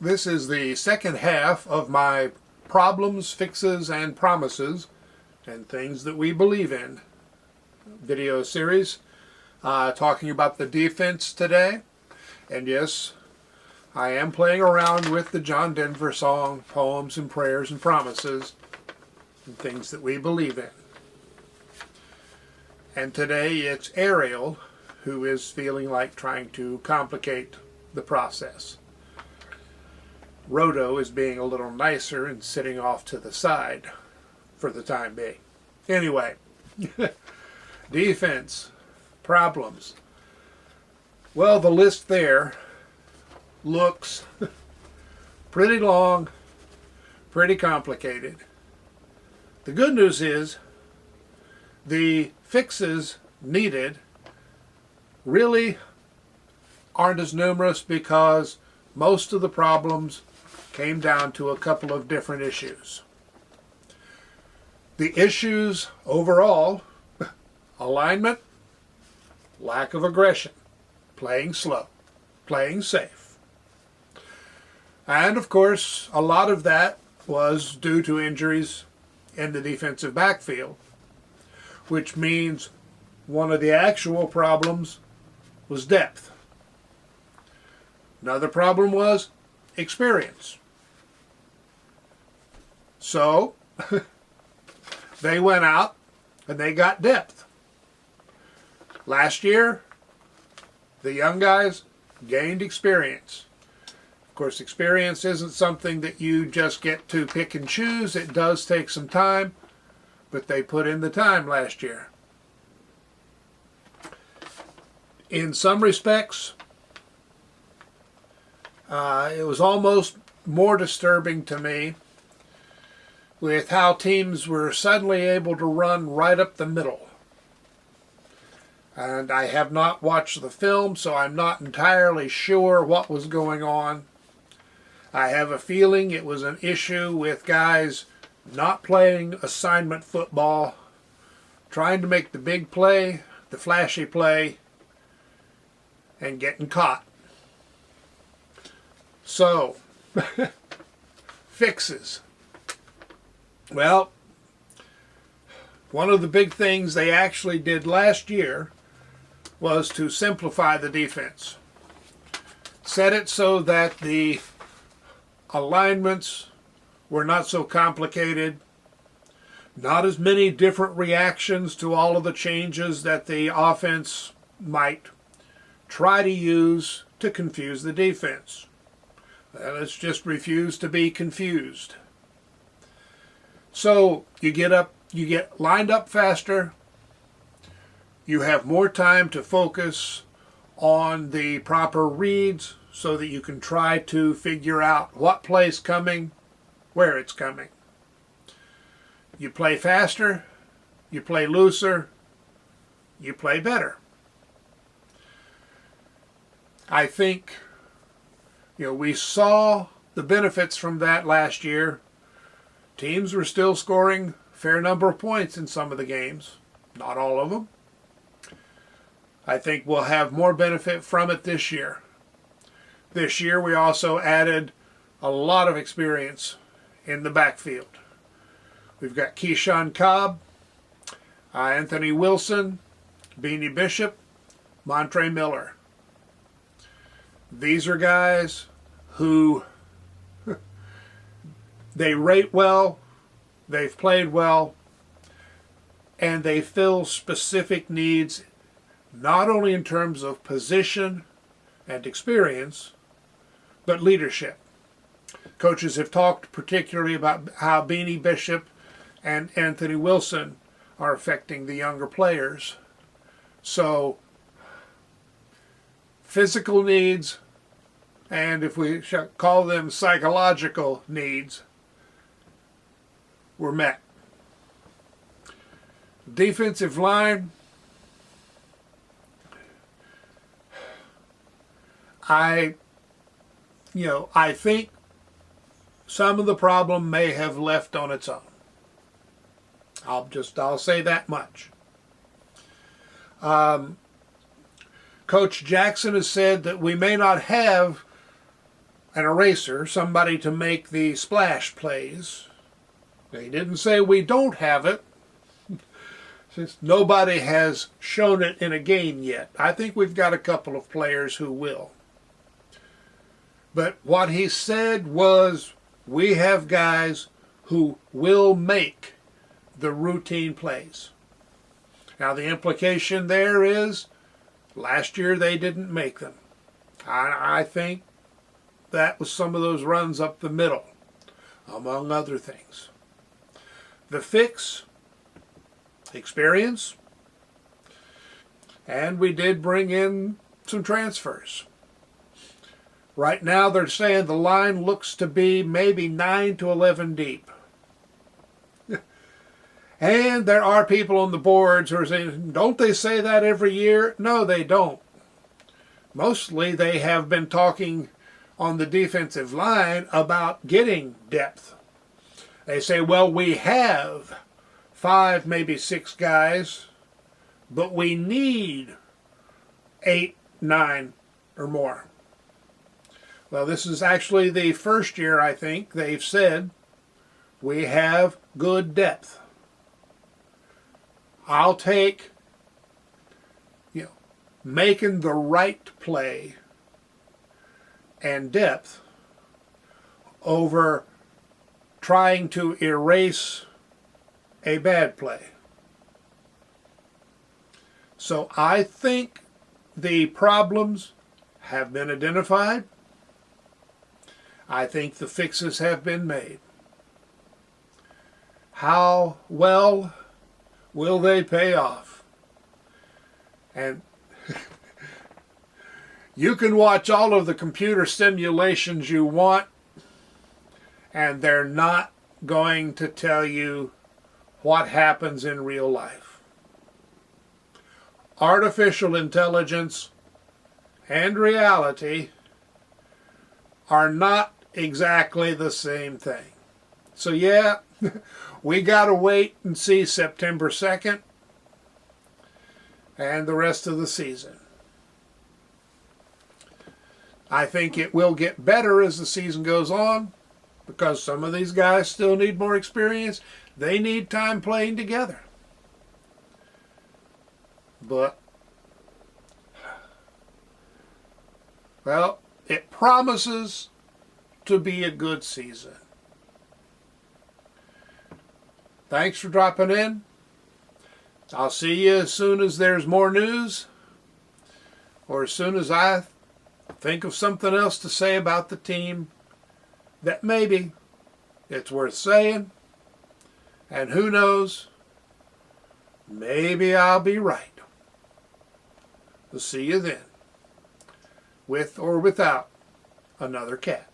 This is the second half of my problems, fixes, and promises, and things that we believe in video series, talking about the defense today. And yes, I am playing around with the John Denver song, Poems and Prayers and Promises, and things that we believe in. And today it's Ariel who is feeling like trying to complicate the process. Roto is being a little nicer and sitting off to the side for the time being. Anyway, defense, problems. Well, the list there looks pretty long, pretty complicated. The good news is the fixes needed really aren't as numerous because most of the problems came down to a couple of different issues. The issues overall: alignment, lack of aggression, playing slow, playing safe. And of course, a lot of that was due to injuries in the defensive backfield, which means one of the actual problems was depth. Another problem was experience. So they went out and they got depth. Last year, the young guys gained experience. Of course, experience isn't something that you just get to pick and choose. It does take some time, but they put in the time last year. In some respects, it was almost more disturbing to me with how teams were suddenly able to run right up the middle. And I have not watched the film, so I'm not entirely sure what was going on. I have a feeling it was an issue with guys not playing assignment football, trying to make the big play, the flashy play, and getting caught. So, fixes. Well, one of the big things they actually did last year was to simplify the defense. Set it so that the alignments were not so complicated, not as many different reactions to all of the changes that the offense might try to use to confuse the defense. Let's just refuse to be confused. So you get lined up faster. You have more time to focus on the proper reads so that you can try to figure out what play's coming, where it's coming. You play faster, you play looser, you play better. I think, we saw the benefits from that last year. Teams were still scoring a fair number of points in some of the games, not all of them. I think we'll have more benefit from it this year. This year we also added a lot of experience in the backfield. We've got Keyshawn Cobb, Anthony Wilson, Beanie Bishop, Montre Miller. These are guys who they rate well, they've played well, and they fill specific needs, not only in terms of position and experience, but leadership. Coaches have talked particularly about how Beanie Bishop and Anthony Wilson are affecting the younger players. So, physical needs, and if we shall call them psychological needs, were met. Defensive line, I think some of the problem may have left on its own. I'll say that much. Coach Jackson has said that we may not have an eraser, somebody to make the splash plays. They didn't say we don't have it, since nobody has shown it in a game yet. I think we've got a couple of players who will. But what he said was, we have guys who will make the routine plays. Now the implication there is, last year they didn't make them. I think that was some of those runs up the middle, among other things. The fix, experience, and we did bring in some transfers. Right now they're saying the line looks to be maybe 9 to 11 deep. And there are people on the boards who are saying, don't they say that every year? No, they don't. Mostly they have been talking on the defensive line about getting depth. They say, well, we have 5, maybe 6 guys, but we need 8, 9 or more. Well, this is actually the first year, I think, they've said we have good depth. I'll take, making the right play and depth over trying to erase a bad play. So I think the problems have been identified. I think the fixes have been made. How well will they pay off? And you can watch all of the computer simulations you want, and they're not going to tell you what happens in real life. Artificial intelligence and reality are not exactly the same thing. So yeah, we got to wait and see September 2nd and the rest of the season. I think it will get better as the season goes on, because some of these guys still need more experience. They need time playing together. But, well, it promises to be a good season. Thanks for dropping in. I'll see you as soon as there's more news, or as soon as I think of something else to say about the team that maybe it's worth saying. And who knows, maybe I'll be right. We'll see you then, with or without another cat.